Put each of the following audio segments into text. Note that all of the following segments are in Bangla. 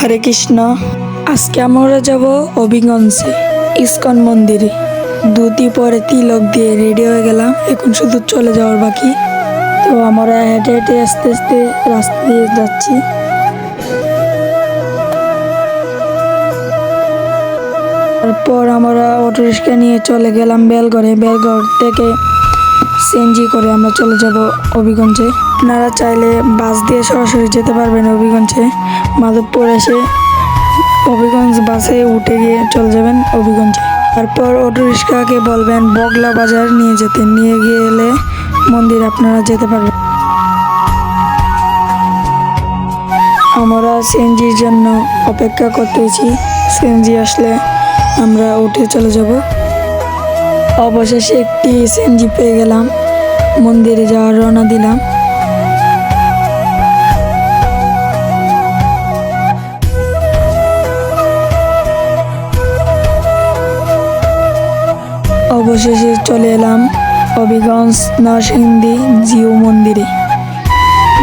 হরে কৃষ্ণ। আজকে আমরা যাব হবিগঞ্জে ইস্কন মন্দিরে। ধুতি পরে তিলক দিয়ে রেডি হয়ে গেলাম, এখন শুধু চলে যাওয়ার বাকি। তো আমরা হেঁটে হেঁটে আস্তে আস্তে রাস্তা দিয়ে যাচ্ছি। তারপর আমরা অটো রিক্সা নিয়ে চলে গেলাম বেলঘরে। বেলঘর থেকে সিএনজি করে আমরা চলে যাব হবিগঞ্জে। আপনারা চাইলে বাস দিয়ে সরাসরি যেতে পারবেন হবিগঞ্জে। মাধবপুর এসে হবিগঞ্জ বাসে উঠে গিয়ে চলে যাবেন হবিগঞ্জে। তারপর অটো রিক্সাকে বলবেন বগলা বাজার নিয়ে যেতে, নিয়ে গেলে মন্দির আপনারা যেতে পারবেন। আমরা সিএনজির জন্য অপেক্ষা করতেছি। সিএনজি আসলে আমরা উঠে চলে যাব। অবশেষে একটি সিএনজি পেয়ে গেলাম, মন্দিরে যাওয়ার রওনা দিলাম। অবশেষে চলে এলাম হবিগঞ্জ নরসিংদী জিউ মন্দিরে।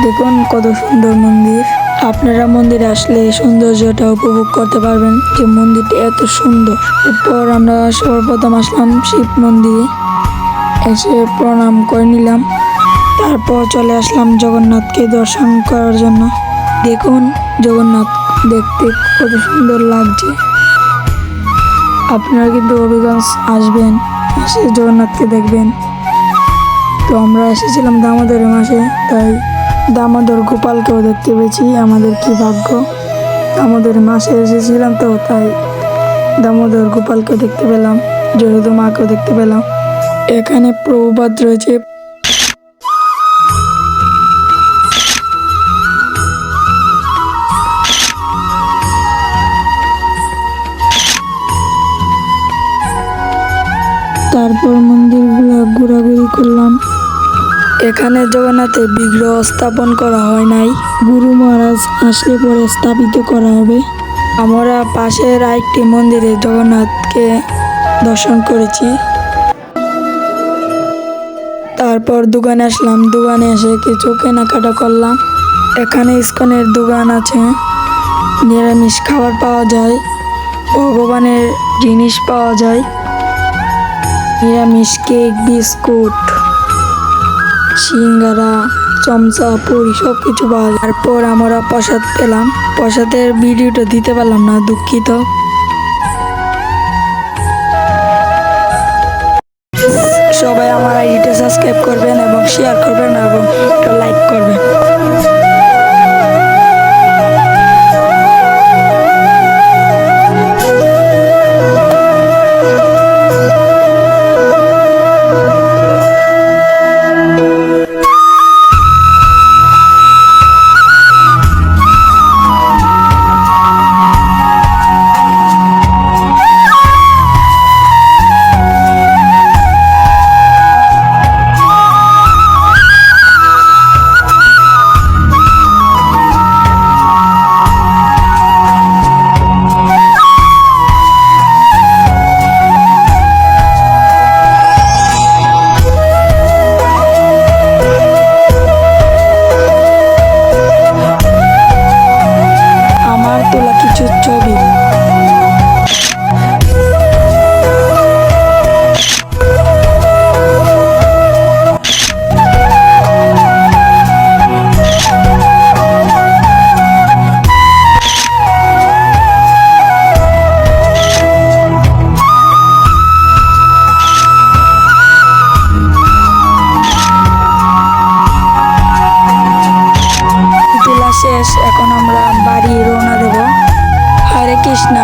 দেখুন কত সুন্দর মন্দির। আপনারা মন্দিরে আসলে সৌন্দর্যটা উপভোগ করতে পারবেন, যে মন্দিরটা এত সুন্দর। এরপর আমরা সর্বপ্রথম আসলাম শিব মন্দিরে, এসে প্রণাম করে নিলাম। তারপর চলে আসলাম জগন্নাথকে দর্শন করার জন্য। দেখুন জগন্নাথ দেখতে কত সুন্দর লাগছে। আপনারা কিন্তু হবিগঞ্জ আসবেন, এসে জগন্নাথকে দেখবেন। তো আমরা এসেছিলাম দামোদরের মাসে, তাই দামোদর গোপালকেও দেখতে পেয়েছি। আমাদের কি ভাগ্য, দামোদরের মাসে এসেছিলাম তো তাই দামোদর গোপালকেও দেখতে পেলাম, যশোদা মাকেও দেখতে পেলাম। এখানে প্রভুপাদ রয়েছে। তারপর মন্দিরগুলো ঘোরাঘুরি করলাম। এখানে জগন্নাথের বিগ্রহ স্থাপন করা হয় নাই, গুরু মহারাজ আসলে পরে স্থাপিত করা হবে। আমরা পাশের আরেকটি মন্দিরে জগন্নাথকে দর্শন করেছি। তারপর দোকানে আসলাম, দোকানে এসে কিছু কেনাকাটা করলাম। এখানে ইস্কনের দোকান আছে, নিরামিষ খাবার পাওয়া যায়, ভগবানের জিনিস পাওয়া যায়, নিরামিষ কেক, বিস্কুট, সিঙ্গারা, চমচা, পুরি সব কিছু পাওয়া যায়। তারপর আমরা প্রসাদ পেলাম। প্রসাদের ভিডিওটা দিতে পারলাম না, দুঃখিত। সবাই আমার আইডিটা সাবস্ক্রাইব করবেন এবং শেয়ার করবেন এবং একটা লাইক করবেন। ছবি শেষ। এখন আমরা বাড়ি রওনা দেব। হরে কৃষ্ণ।